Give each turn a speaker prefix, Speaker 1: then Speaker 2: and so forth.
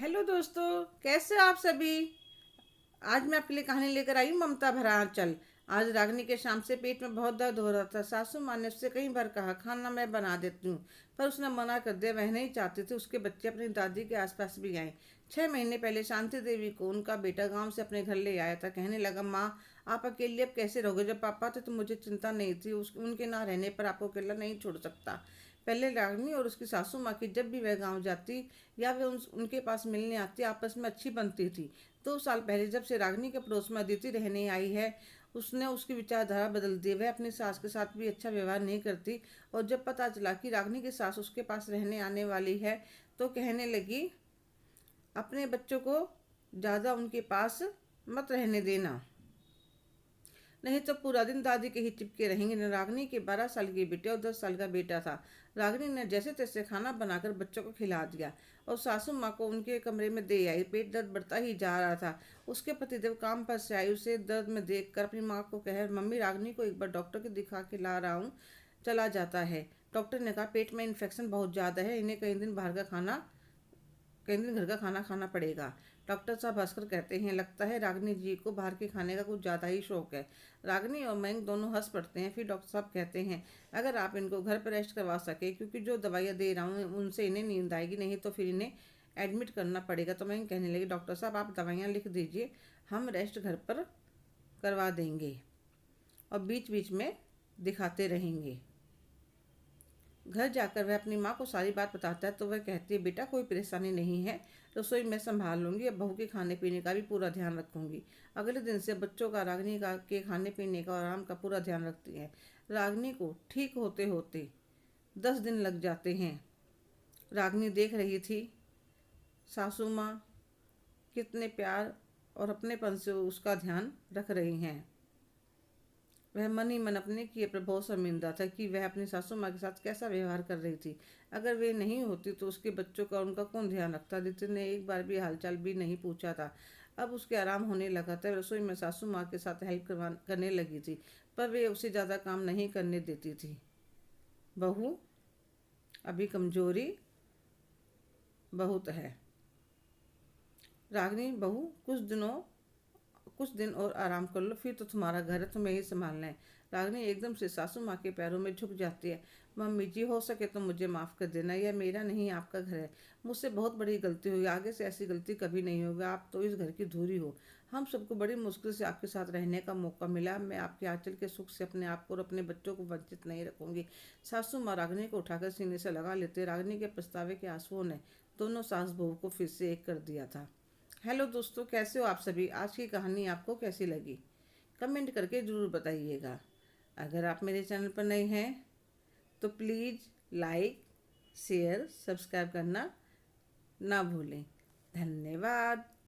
Speaker 1: Hello दोस्तों, कैसे हो आप सभी। आज मैं आपके लिए कहानी लेकर आई हूँ, ममता भरा आंचल। आज रागिनी के शाम से पेट में बहुत दर्द हो रहा था। सासू माँ ने उससे कई बार कहा खाना मैं बना देती हूँ, पर उसने मना कर दिया। वह नहीं चाहती थी उसके बच्चे अपनी दादी के आसपास भी आए। 6 महीने पहले शांति देवी को उनका बेटा गांव से अपने घर ले आया था। कहने लगा, माँ आप अकेले अब कैसे रहोगे। जब पापा थे तो मुझे चिंता नहीं थी, उनके ना रहने पर आपको अकेला नहीं छोड़ सकता। पहले रागिनी और उसकी सासू माँ की जब भी वह गांव जाती या वे उनके पास मिलने आती, आपस में अच्छी बनती थी। 2 साल पहले जब से रागिनी के पड़ोस में अदिति रहने आई है, उसने उसकी विचारधारा बदल दी। वह अपनी सास के साथ भी अच्छा व्यवहार नहीं करती। और जब पता चला कि रागिनी की सास उसके पास रहने आने वाली है, तो कहने लगी, अपने बच्चों को ज़्यादा उनके पास मत रहने देना, नहीं तो पूरा दिन दादी के ही चिपके रहेंगे। न रागिनी के 12 साल के बेटे और 10 साल का बेटा था। रागिनी ने जैसे तैसे खाना बनाकर बच्चों को खिला दिया और सासू माँ को उनके कमरे में दे आई। पेट दर्द बढ़ता ही जा रहा था। उसके पतिदेव काम पर से आए, उसे दर्द में देखकर अपनी माँ को कहे, मम्मी रागिनी को एक बार डॉक्टर के दिखा के ला रहा हूँ, चला जाता है। डॉक्टर ने कहा, पेट में इन्फेक्शन बहुत ज़्यादा है, इन्हें कई दिन घर का खाना खाना पड़ेगा। डॉक्टर साहब हंसकर कहते हैं, लगता है रागिनी जी को बाहर के खाने का कुछ ज़्यादा ही शौक है। रागिनी और मयंक दोनों हंस पड़ते हैं। फिर डॉक्टर साहब कहते हैं, अगर आप इनको घर पर रेस्ट करवा सके, क्योंकि जो दवाइयाँ दे रहा हूँ उनसे इन्हें नींद आएगी, नहीं तो फिर इन्हें एडमिट करना पड़ेगा। तो मयंक कहने लगी, डॉक्टर साहब आप दवाइयाँ लिख दीजिए, हम रेस्ट घर पर करवा देंगे और बीच बीच में दिखाते रहेंगे। घर जाकर वह अपनी माँ को सारी बात बताता है, तो वह कहती है, बेटा कोई परेशानी नहीं है, रसोई मैं संभाल लूँगी, अब बहू के खाने पीने का भी पूरा ध्यान रखूँगी। अगले दिन से बच्चों का रागिनी का के खाने पीने का और आराम का पूरा ध्यान रखती है। रागिनी को ठीक होते होते 10 दिन लग जाते हैं। रागिनी देख रही थी सासू माँ कितने प्यार और अपनेपन से उसका ध्यान रख रही हैं। वह मन ही मन अपने किए पर बहुत शर्मिंदा था कि वह अपनी सासू माँ के साथ कैसा व्यवहार कर रही थी। अगर वे नहीं होती तो उसके बच्चों का उनका कौन ध्यान रखता। आदित्य ने एक बार भी हालचाल भी नहीं पूछा था। अब उसके आराम होने लगा था। रसोई में सासू माँ के साथ हेल्प करने लगी थी, पर वे उसे ज़्यादा काम नहीं करने देती थी। बहू अभी कमजोरी बहुत है। रागिनी, बहू कुछ दिन और आराम कर लो, फिर तो तुम्हारा घर है, तुम्हें ही संभालना है। रागिनी एकदम से सासू माँ के पैरों में झुक जाती है। मम्मी जी, हो सके तो मुझे माफ़ कर देना, यह मेरा नहीं आपका घर है। मुझसे बहुत बड़ी गलती हुई, आगे से ऐसी गलती कभी नहीं होगी। आप तो इस घर की धूरी हो। हम सबको बड़ी मुश्किल से आपके साथ रहने का मौका मिला। मैं आपके आंचल के सुख से अपने आप को और अपने बच्चों को वंचित नहीं रखूंगी। सासू माँ रागिनी को उठाकर सीने से लगा लेते। रागिनी के पछतावे के आंसुओं ने दोनों सास बहू को फिर से एक कर दिया था। हेलो दोस्तों, कैसे हो आप सभी। आज की कहानी आपको कैसी लगी, कमेंट करके ज़रूर बताइएगा। अगर आप मेरे चैनल पर नए हैं तो प्लीज़ लाइक, शेयर, सब्सक्राइब करना ना भूलें। धन्यवाद।